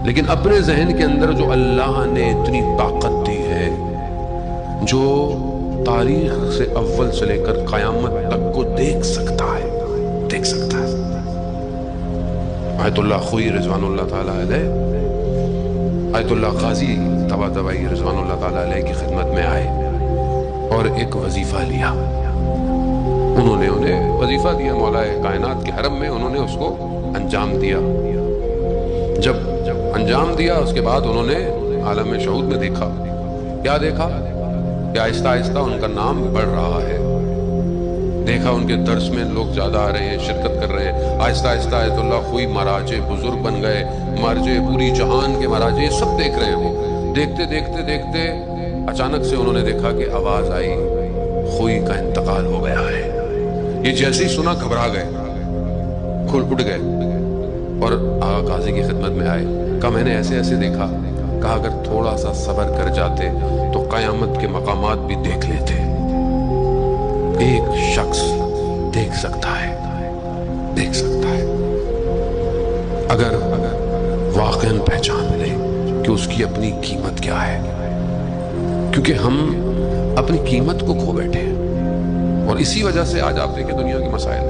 لیکن اپنے ذہن کے اندر جو اللہ نے اتنی طاقت دی ہے، جو تاریخ سے اول سے لے کر قیامت تک کو دیکھ سکتا ہے، دیکھ سکتا ہے۔ آیت اللہ خوئی رضوان اللہ تعالیٰ علیہ، آیت اللہ غازی طباطبائی رضوان اللہ تعالیٰ علیہ کی خدمت میں آئے اور ایک وظیفہ لیا۔ انہوں نے انہیں وظیفہ دیا مولا کائنات کے حرم میں، انہوں نے اس کو انجام دیا۔ جب انجام دیا اس کے بعد انہوں نے عالم شہود میں دیکھا، کیا دیکھا کہ آہستہ آہستہ ان کا نام بڑھ رہا ہے۔ دیکھا ان کے درس میں لوگ زیادہ آ رہے ہیں، شرکت کر رہے ہیں۔ آہستہ آہستہ آیت اللہ خوئی مراجع بزرگ بن گئے، مراجع پوری جہان کے مراجع سب دیکھ رہے ہیں۔ وہ دیکھتے دیکھتے دیکھتے اچانک سے انہوں نے دیکھا کہ آواز آئی، خوئی کا انتقال ہو گیا ہے۔ یہ جیسے ہی سنا گھبرا گئے، اٹھ گئے اور آقا قاضی کی خدمت میں آئے۔ کہا میں نے ایسے ایسے دیکھا۔ کہا اگر تھوڑا سا صبر کر جاتے تو قیامت کے مقامات بھی دیکھ لیتے۔ ایک شخص دیکھ سکتا ہے، دیکھ سکتا ہے، اگر واقعاً پہچان لے کہ اس کی اپنی قیمت کیا ہے۔ کیونکہ ہم اپنی قیمت کو کھو بیٹھے ہیں، اور اسی وجہ سے آج آپ دیکھیں دنیا کے مسائل